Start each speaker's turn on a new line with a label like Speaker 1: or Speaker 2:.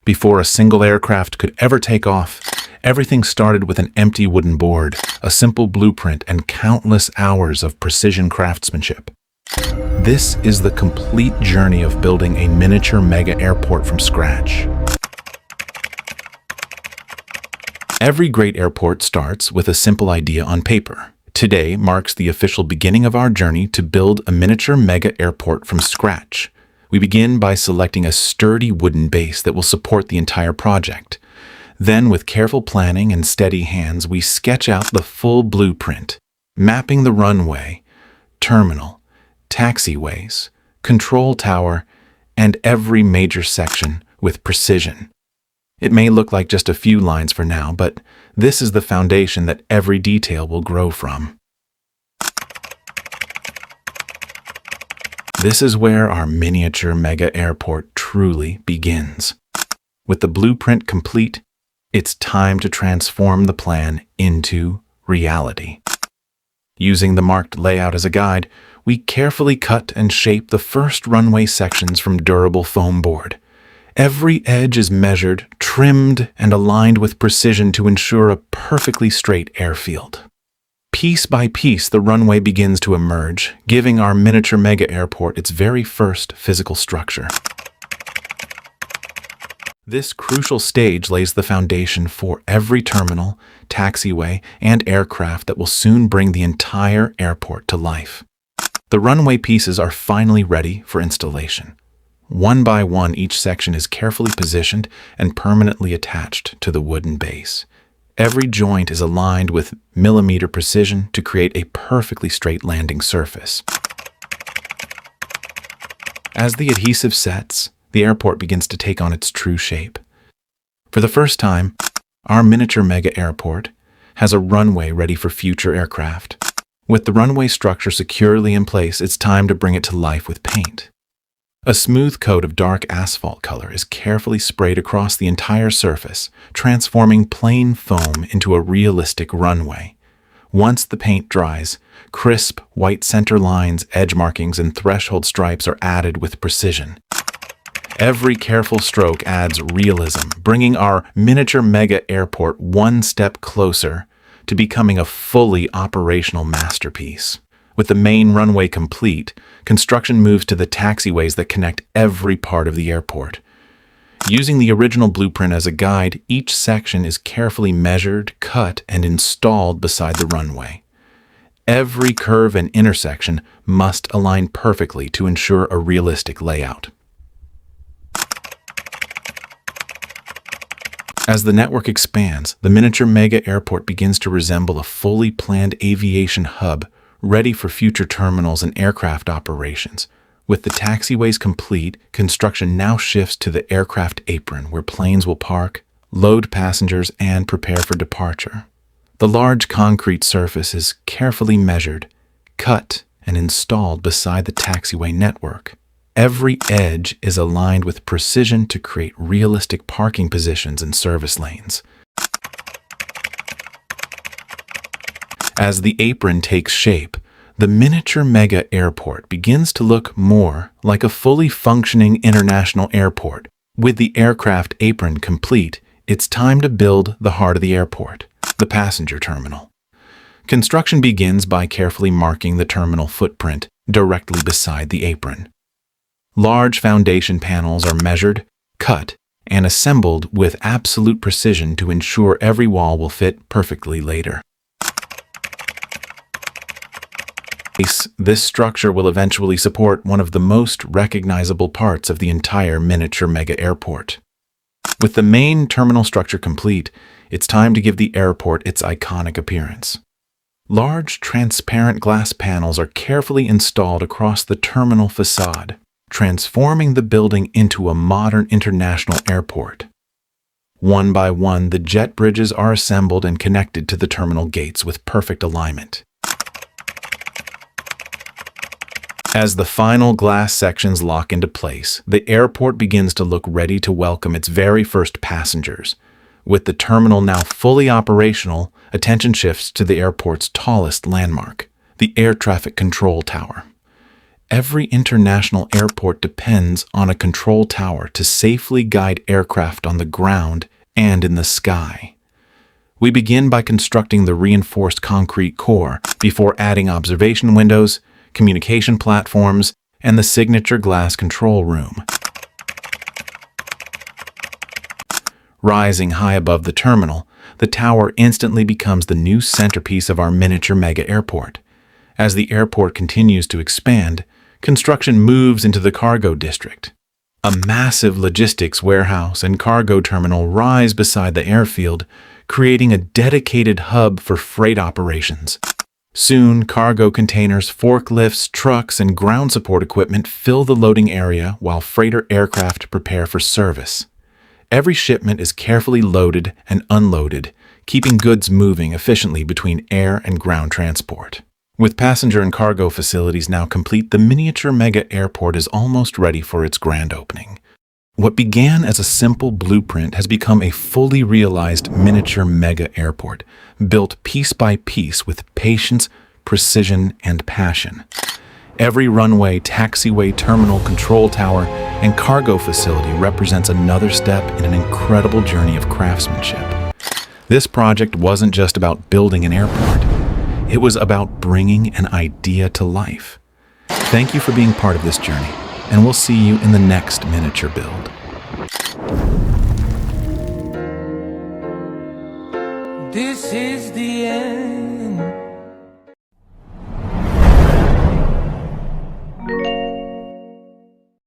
Speaker 1: Before a single aircraft could ever take off, everything started with an empty wooden board, a simple blueprint, and countless hours of precision craftsmanship. This is the complete journey of building a miniature mega airport from scratch. Every great airport starts with a simple idea on paper. Today marks the official beginning of our journey to build a miniature mega airport from scratch. We begin by selecting a sturdy wooden base that will support the entire project. Then, with careful planning and steady hands, we sketch out the full blueprint, mapping the runway, terminal, taxiways, control tower, and every major section with precision. It may look like just a few lines for now, but this is the foundation that every detail will grow from. This is where our miniature mega airport truly begins. With the blueprint complete, it's time to transform the plan into reality. Using the marked layout as a guide, we carefully cut and shape the first runway sections from durable foam board. Every edge is measured, trimmed, and aligned with precision to ensure a perfectly straight airfield. Piece by piece, the runway begins to emerge, giving our miniature mega airport its very first physical structure. This crucial stage lays the foundation for every terminal, taxiway, and aircraft that will soon bring the entire airport to life. The runway pieces are finally ready for installation. One by one, each section is carefully positioned and permanently attached to the wooden base. Every joint is aligned with millimeter precision to create a perfectly straight landing surface. As the adhesive sets, the airport begins to take on its true shape. For the first time, our miniature mega airport has a runway ready for future aircraft. With the runway structure securely in place, it's time to bring it to life with paint. A smooth coat of dark asphalt color is carefully sprayed across the entire surface, transforming plain foam into a realistic runway. Once the paint dries, crisp white center lines, edge markings, and threshold stripes are added with precision. Every careful stroke adds realism, bringing our miniature mega airport one step closer to becoming a fully operational masterpiece. With the main runway complete, construction moves to the taxiways that connect every part of the airport. Using the original blueprint as a guide, each section is carefully measured, cut, and installed beside the runway. Every curve and intersection must align perfectly to ensure a realistic layout. As the network expands, the miniature mega airport begins to resemble a fully planned aviation hub ready for future terminals and aircraft operations. With the taxiways complete, construction now shifts to the aircraft apron, where planes will park, load passengers, and prepare for departure. The large concrete surface is carefully measured, cut, and installed beside the taxiway network. Every edge is aligned with precision to create realistic parking positions and service lanes. As the apron takes shape, the miniature mega airport begins to look more like a fully functioning international airport. With the aircraft apron complete, it's time to build the heart of the airport, the passenger terminal. Construction begins by carefully marking the terminal footprint directly beside the apron. Large foundation panels are measured, cut, and assembled with absolute precision to ensure every wall will fit perfectly later. This structure will eventually support one of the most recognizable parts of the entire miniature mega airport. With the main terminal structure complete, it's time to give the airport its iconic appearance. Large, transparent glass panels are carefully installed across the terminal facade, transforming the building into a modern international airport. One by one, the jet bridges are assembled and connected to the terminal gates with perfect alignment. As the final glass sections lock into place, the airport begins to look ready to welcome its very first passengers. With the terminal now fully operational, attention shifts to the airport's tallest landmark, the air traffic control tower. Every international airport depends on a control tower to safely guide aircraft on the ground and in the sky. We begin by constructing the reinforced concrete core before adding observation windows, communication platforms, and the signature glass control room. Rising high above the terminal, the tower instantly becomes the new centerpiece of our miniature mega airport. As the airport continues to expand, construction moves into the cargo district. A massive logistics warehouse and cargo terminal rise beside the airfield, creating a dedicated hub for freight operations. Soon, cargo containers, forklifts, trucks, and ground support equipment fill the loading area while freighter aircraft prepare for service. Every shipment is carefully loaded and unloaded, keeping goods moving efficiently between air and ground transport. With passenger and cargo facilities now complete, the miniature mega airport is almost ready for its grand opening. What began as a simple blueprint has become a fully realized miniature mega airport, built piece by piece with patience, precision, and passion. Every runway, taxiway, terminal, control tower, and cargo facility represents another step in an incredible journey of craftsmanship. This project wasn't just about building an airport. It was about bringing an idea to life. Thank you for being part of this journey, and we'll see you in the next miniature build.
Speaker 2: This is the end.